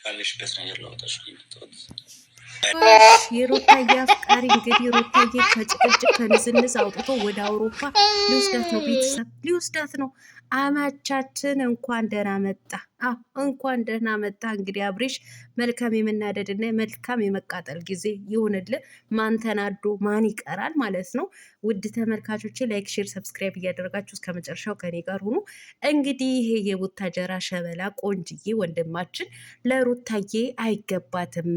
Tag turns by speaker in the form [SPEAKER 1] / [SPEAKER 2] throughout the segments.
[SPEAKER 1] ካለሽበት ነገር ላውጣሽ ነው።
[SPEAKER 2] የሩታዬ አፍቃሪ እንግዲህ ሩታዬ ከጭቅጭቅ ከንዝንዝ አውጥቶ ወደ አውሮፓ ሊወስዳት ነው። ቤተሰብ ሊወስዳት ነው። አማቻችን እንኳን ደህና መጣ። እንኳን ደህና መጣ። እንግዲህ አብሬሽ መልካም የመናደድና መልካም የመቃጠል ጊዜ ይሁንልን። ማን ተናዶ ማን ይቀራል ማለት ነው። ውድ ተመልካቾች ላይክ፣ ሼር፣ ሰብስክራይብ እያደረጋችሁ እስከ መጨረሻው ከኔ ጋር ሁኑ። እንግዲህ ይሄ የቡታጀራ ሸበላ ቆንጅዬ ወንድማችን ለሩታዬ አይገባትም፣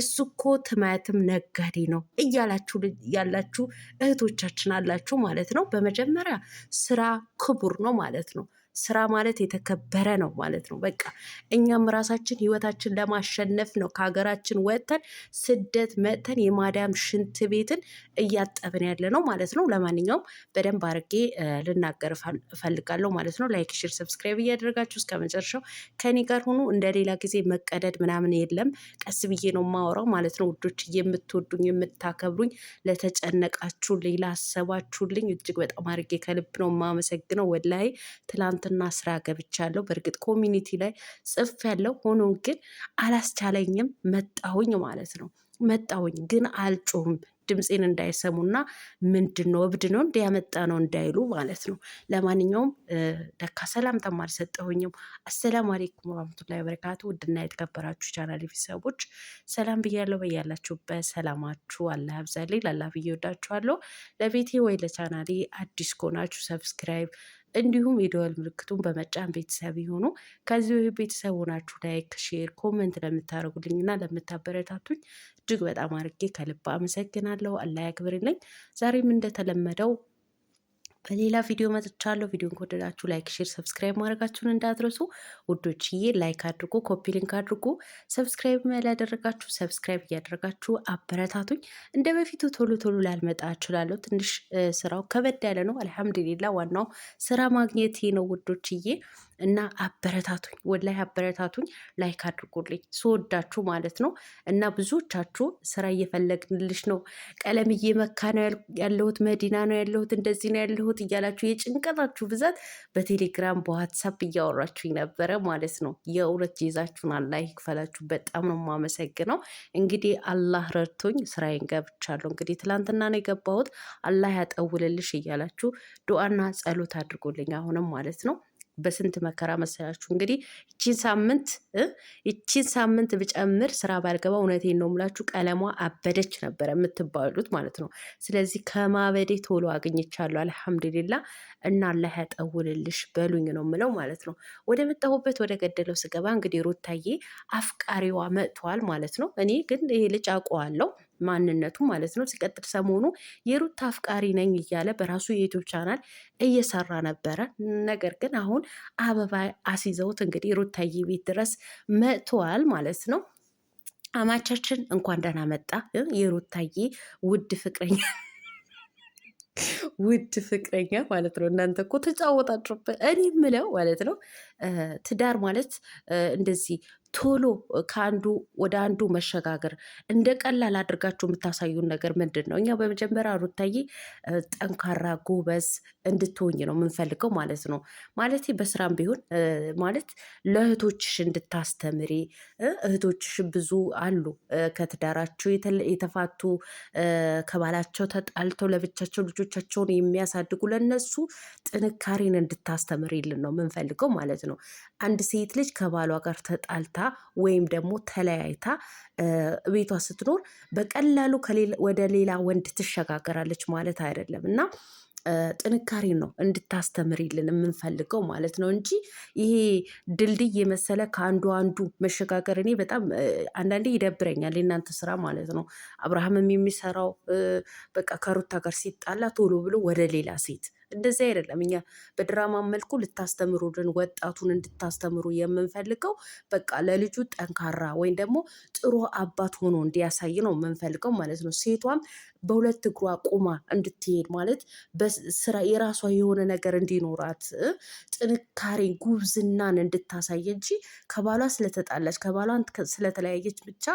[SPEAKER 2] እሱ እኮ ትማያትም ነጋዴ ነው እያላችሁ ያላችሁ እህቶቻችን አላችሁ ማለት ነው። በመጀመሪያ ስራ ክቡር ነው ማለት ነው። ስራ ማለት የተከበረ ነው ማለት ነው። በቃ እኛም ራሳችን ህይወታችን ለማሸነፍ ነው ከሀገራችን ወጥተን ስደት መጥተን የማዳም ሽንት ቤትን እያጠብን ያለ ነው ማለት ነው። ለማንኛውም በደንብ አድርጌ ልናገር እፈልጋለሁ ማለት ነው። ላይክ፣ ሼር፣ ሰብስክራይብ እያደረጋችሁ እስከ መጨረሻው ከኔ ጋር ሆኑ። እንደ ሌላ ጊዜ መቀደድ ምናምን የለም። ቀስ ብዬ ነው የማወራው ማለት ነው። ውዶች የምትወዱኝ የምታከብሩኝ፣ ለተጨነቃችሁ ሌላ አሰባችሁልኝ እጅግ በጣም አድርጌ ከልብ ነው የማመሰግነው። ወላሂ ትላንትና ስራ ገብቻለሁ። በእርግጥ ኮሚኒቲ ላይ ጽፍ ያለው ሆኖ ግን አላስቻለኝም። መጣሁኝ ማለት ነው። መጣሁኝ ግን አልጮህም ድምፄን እንዳይሰሙና ምንድን ነው እብድ ነው እንዲያመጣ ነው እንዳይሉ ማለት ነው። ለማንኛውም ለካ ሰላምታም አልሰጠሁኝም። አሰላሙ አሌይኩም ወራህመቱላሂ ወበረካቱ። ውድና የተከበራችሁ ቻናል ቤተሰቦች ሰላም ብያለሁ። በያላችሁበት ሰላማችሁ አላህ ያብዛልኝ። ላላህ ብዬ ወዳችኋለሁ። ለቤቴ ወይ ለቻናሌ አዲስ ከሆናችሁ ሰብስክራይብ እንዲሁም የደወል ምልክቱን በመጫን ቤተሰብ የሆኑ ከዚህ ቤተሰብ ሆናችሁ ላይክ፣ ሼር፣ ኮመንት ለምታደርጉልኝ እና ለምታበረታቱኝ እጅግ በጣም አድርጌ ከልብ አመሰግናለሁ። አላህ ያክብርልኝ። ዛሬም እንደተለመደው በሌላ ቪዲዮ መጥቻለሁ። ቪዲዮን ከወደዳችሁ ላይክ፣ ሼር፣ ሰብስክራይብ ማድረጋችሁን እንዳትረሱ ውዶችዬ። ላይክ አድርጉ፣ ኮፒ ሊንክ አድርጉ። ሰብስክራይብ ያላደረጋችሁ ሰብስክራይብ እያደረጋችሁ አበረታቱኝ። እንደ በፊቱ ቶሎ ቶሎ ላልመጣ እችላለሁ። ትንሽ ስራው ከበድ ያለ ነው። አልሐምዱሊላ ዋናው ስራ ማግኘቴ ነው ውዶችዬ። እና አበረታቱኝ፣ ወላይ አበረታቱኝ። ላይክ አድርጉልኝ ስወዳችሁ ማለት ነው። እና ብዙዎቻችሁ ስራ እየፈለግንልሽ ነው፣ ቀለምዬ መካ ነው ያለሁት፣ መዲና ነው ያለሁት፣ እንደዚህ ነው ያለሁት እያላችሁ የጭንቀታችሁ ብዛት በቴሌግራም በዋትሳፕ እያወራችሁኝ ነበረ ማለት ነው። የእውነት ይዛችሁን አላህ ይክፈላችሁ። በጣም ነው የማመሰግነው። እንግዲህ አላህ ረድቶኝ ስራዬን ገብቻለሁ። እንግዲህ ትላንትና ነው የገባሁት። አላህ ያጠውልልሽ እያላችሁ ዱዓና ጸሎት አድርጎልኝ አሁንም ማለት ነው። በስንት መከራ መሰላችሁ እንግዲህ ይቺን ሳምንት ብጨምር ስራ ባልገባ እውነቴን ነው የምላችሁ ቀለሟ አበደች ነበረ የምትባሉት ማለት ነው። ስለዚህ ከማበዴ ቶሎ አግኝቻለሁ አልሐምዱሊላ። እና አላህ ያጠውልልሽ በሉኝ ነው የምለው ማለት ነው። ወደ መጣሁበት ወደ ገደለው ስገባ እንግዲህ ሩታዬ አፍቃሪዋ መጥቷል ማለት ነው። እኔ ግን ይሄ ልጅ አውቀዋለሁ ማንነቱ ማለት ነው። ሲቀጥል ሰሞኑ የሩታ አፍቃሪ ነኝ እያለ በራሱ የዩቱብ ቻናል እየሰራ ነበረ። ነገር ግን አሁን አበባ አስይዘውት እንግዲህ ሩታዬ ቤት ድረስ መጥተዋል ማለት ነው። አማቻችን እንኳን ደህና መጣ የሩታዬ ውድ ፍቅረኛ ውድ ፍቅረኛ ማለት ነው። እናንተ እኮ ተጫወታችሁበት። እኔ ምለው ማለት ነው ትዳር ማለት እንደዚህ ቶሎ ከአንዱ ወደ አንዱ መሸጋገር እንደ ቀላል አድርጋችሁ የምታሳዩን ነገር ምንድን ነው? እኛ በመጀመሪያ ሩታዬ ጠንካራ ጎበዝ እንድትሆኝ ነው የምንፈልገው ማለት ነው። ማለት በስራም ቢሆን ማለት ለእህቶችሽ እንድታስተምሪ። እህቶችሽ ብዙ አሉ ከትዳራቸው የተፋቱ ከባላቸው ተጣልተው ለብቻቸው ልጆቻቸውን የሚያሳድጉ ለነሱ ጥንካሬን እንድታስተምሪልን ነው የምንፈልገው ማለት ነው። አንድ ሴት ልጅ ከባሏ ጋር ተጣልታ ወይም ደግሞ ተለያይታ ቤቷ ስትኖር በቀላሉ ወደ ሌላ ወንድ ትሸጋገራለች ማለት አይደለም እና ጥንካሬን ነው እንድታስተምሪልን የምንፈልገው ማለት ነው እንጂ ይሄ ድልድይ የመሰለ ከአንዱ አንዱ መሸጋገር እኔ በጣም አንዳንዴ ይደብረኛል። የእናንተ ስራ ማለት ነው። አብርሃምም የሚሰራው በቃ ከሩታ ጋር ሲጣላ ቶሎ ብሎ ወደ ሌላ ሴት እንደዚህ አይደለም። እኛ በድራማ መልኩ ልታስተምሩልን ወጣቱን እንድታስተምሩ የምንፈልገው በቃ ለልጁ ጠንካራ ወይም ደግሞ ጥሩ አባት ሆኖ እንዲያሳይ ነው የምንፈልገው ማለት ነው። ሴቷም በሁለት እግሯ ቁማ እንድትሄድ ማለት በስራ የራሷ የሆነ ነገር እንዲኖራት ጥንካሬ ጉብዝናን እንድታሳይ እንጂ ከባሏ ስለተጣላች ከባሏን ስለተለያየች ብቻ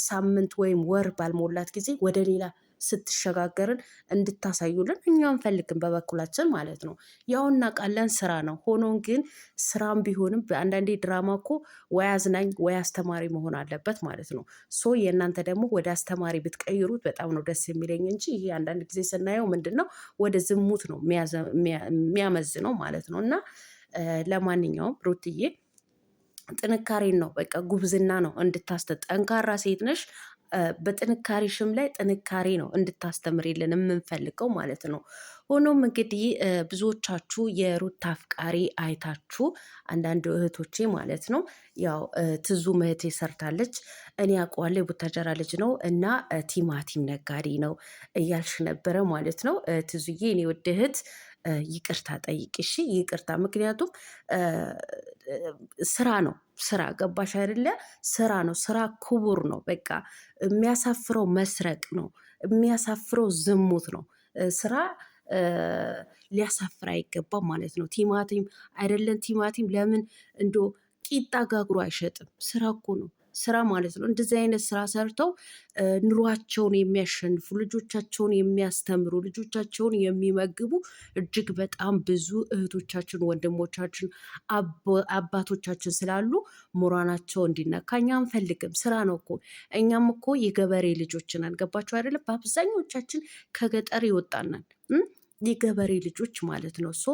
[SPEAKER 2] ሳምንት ወይም ወር ባልሞላት ጊዜ ወደ ሌላ ስትሸጋገርን እንድታሳዩልን እኛ አንፈልግም በበኩላችን ማለት ነው። ያው እናውቃለን ስራ ነው። ሆኖም ግን ስራም ቢሆንም በአንዳንዴ ድራማ እኮ ወይ አዝናኝ ወይ አስተማሪ መሆን አለበት ማለት ነው። ሶ የእናንተ ደግሞ ወደ አስተማሪ ብትቀይሩት በጣም ነው ደስ የሚለኝ እንጂ ይሄ አንዳንድ ጊዜ ስናየው ምንድን ነው ወደ ዝሙት ነው የሚያመዝነው ማለት ነው። እና ለማንኛውም ሩትዬ ጥንካሬን ነው በቃ ጉብዝና ነው ጠንካራ ሴት ነሽ። በጥንካሬሽም ላይ ጥንካሬ ነው እንድታስተምሪልን የምንፈልገው ማለት ነው። ሆኖም እንግዲህ ብዙዎቻችሁ የሩታ አፍቃሪ አይታችሁ አንዳንድ እህቶቼ ማለት ነው ያው ትዙም እህቴ ሰርታለች። እኔ አውቀዋለሁ የቡታጀራ ልጅ ነው እና ቲማቲም ነጋዴ ነው እያልሽ ነበረ ማለት ነው። ትዙዬ እኔ ውድ እህት ይቅርታ ጠይቂ እሺ፣ ይቅርታ። ምክንያቱም ስራ ነው ስራ ገባሽ አይደለ? ስራ ነው ስራ ክቡር ነው። በቃ የሚያሳፍረው መስረቅ ነው፣ የሚያሳፍረው ዝሙት ነው። ስራ ሊያሳፍር አይገባም ማለት ነው። ቲማቲም አይደለም ቲማቲም ለምን እንዶ ቂጣ ጋግሮ አይሸጥም? ስራ እኮ ነው ስራ ማለት ነው። እንደዚህ አይነት ስራ ሰርተው ኑሯቸውን የሚያሸንፉ ልጆቻቸውን የሚያስተምሩ ልጆቻቸውን የሚመግቡ እጅግ በጣም ብዙ እህቶቻችን፣ ወንድሞቻችን፣ አባቶቻችን ስላሉ ሞራናቸው እንዲነካ እኛ አንፈልግም። ስራ ነው እኮ እኛም እኮ የገበሬ ልጆች ነን። ገባችሁ አይደለም? በአብዛኞቻችን ከገጠር ይወጣናል የገበሬ ልጆች ማለት ነው። ሶ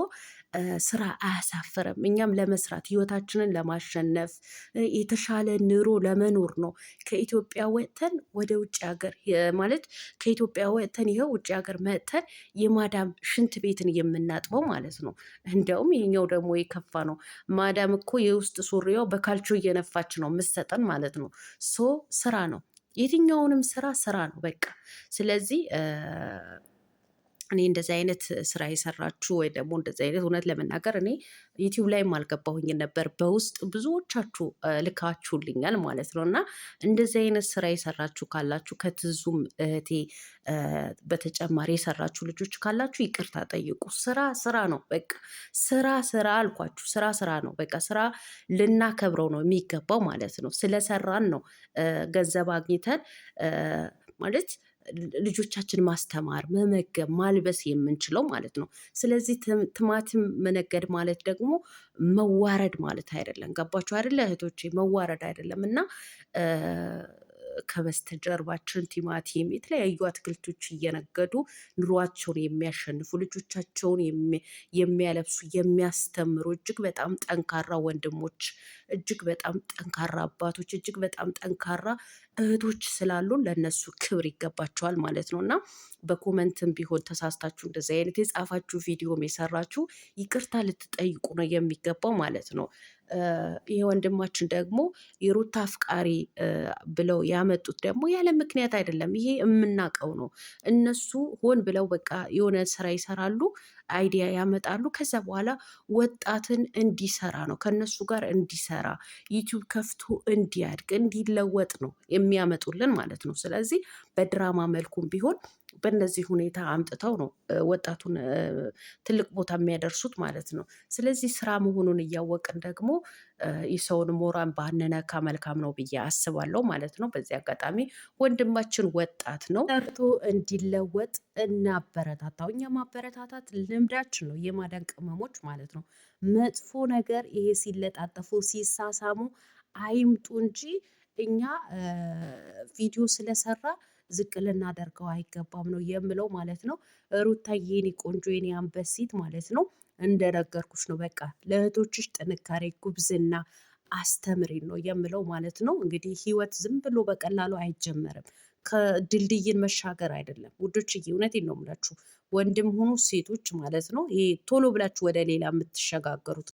[SPEAKER 2] ስራ አያሳፍርም። እኛም ለመስራት ህይወታችንን ለማሸነፍ የተሻለ ኑሮ ለመኖር ነው ከኢትዮጵያ ወጥተን ወደ ውጭ ሀገር ማለት ከኢትዮጵያ ወጥተን ይኸው ውጭ ሀገር መጥተን የማዳም ሽንት ቤትን የምናጥበው ማለት ነው። እንዲያውም ይሄኛው ደግሞ የከፋ ነው። ማዳም እኮ የውስጥ ሱሪያው በካልቾ እየነፋች ነው የምትሰጠን ማለት ነው። ሶ ስራ ነው፣ የትኛውንም ስራ ነው በቃ። ስለዚህ እኔ እንደዚህ አይነት ስራ የሰራችሁ ወይ ደግሞ እንደዚህ አይነት እውነት ለመናገር እኔ ዩቲዩብ ላይም አልገባሁኝ ነበር። በውስጥ ብዙዎቻችሁ ልካችሁልኛል ማለት ነው። እና እንደዚህ አይነት ስራ የሰራችሁ ካላችሁ ከትዙም እህቴ በተጨማሪ የሰራችሁ ልጆች ካላችሁ ይቅርታ ጠይቁ። ስራ ነው በቃ። ስራ አልኳችሁ። ስራ ነው በቃ። ስራ ልናከብረው ነው የሚገባው ማለት ነው። ስለሰራን ነው ገንዘብ አግኝተን ማለት ልጆቻችን ማስተማር፣ መመገብ፣ ማልበስ የምንችለው ማለት ነው። ስለዚህ ቲማቲም መነገድ ማለት ደግሞ መዋረድ ማለት አይደለም። ገባችሁ አይደለ እህቶቼ? መዋረድ አይደለም። እና ከበስተጀርባችን ቲማቲም የተለያዩ አትክልቶች እየነገዱ ኑሯቸውን የሚያሸንፉ ልጆቻቸውን የሚያለብሱ የሚያስተምሩ እጅግ በጣም ጠንካራ ወንድሞች፣ እጅግ በጣም ጠንካራ አባቶች፣ እጅግ በጣም ጠንካራ እህቶች ስላሉን ለእነሱ ክብር ይገባቸዋል ማለት ነው። እና በኮመንትም ቢሆን ተሳስታችሁ እንደዚህ አይነት የጻፋችሁ ቪዲዮም የሰራችሁ ይቅርታ ልትጠይቁ ነው የሚገባው ማለት ነው። ይሄ ወንድማችን ደግሞ የሩታ አፍቃሪ ብለው ያመጡት ደግሞ ያለ ምክንያት አይደለም። ይሄ የምናውቀው ነው። እነሱ ሆን ብለው በቃ የሆነ ስራ ይሰራሉ፣ አይዲያ ያመጣሉ። ከዛ በኋላ ወጣትን እንዲሰራ ነው ከነሱ ጋር እንዲሰራ ዩቲዩብ ከፍቶ እንዲያድግ እንዲለወጥ ነው የሚያመጡልን ማለት ነው። ስለዚህ በድራማ መልኩም ቢሆን በእነዚህ ሁኔታ አምጥተው ነው ወጣቱን ትልቅ ቦታ የሚያደርሱት ማለት ነው። ስለዚህ ስራ መሆኑን እያወቅን ደግሞ የሰውን ሞራን ባንነካ መልካም ነው ብዬ አስባለሁ ማለት ነው። በዚህ አጋጣሚ ወንድማችን ወጣት ነው፣ ሰርቶ እንዲለወጥ እናበረታታው። እኛ ማበረታታት ልምዳችን ነው፣ የማዳን ቅመሞች ማለት ነው። መጥፎ ነገር ይሄ ሲለጣጠፉ ሲሳሳሙ አይምጡ እንጂ እኛ ቪዲዮ ስለሰራ ዝቅ ልናደርገው አይገባም ነው የምለው ማለት ነው። ሩታዬ የኔ ቆንጆ የኔ አንበሲት ማለት ነው፣ እንደነገርኩሽ ነው። በቃ ለእህቶችሽ ጥንካሬ፣ ጉብዝና አስተምሪን ነው የምለው ማለት ነው። እንግዲህ ህይወት ዝም ብሎ በቀላሉ አይጀመርም። ከድልድይን መሻገር አይደለም ውዶችዬ፣ እውነቴን ነው የምላችሁ። ወንድም ሆኑ ሴቶች ማለት ነው ይሄ ቶሎ ብላችሁ ወደ ሌላ የምትሸጋገሩት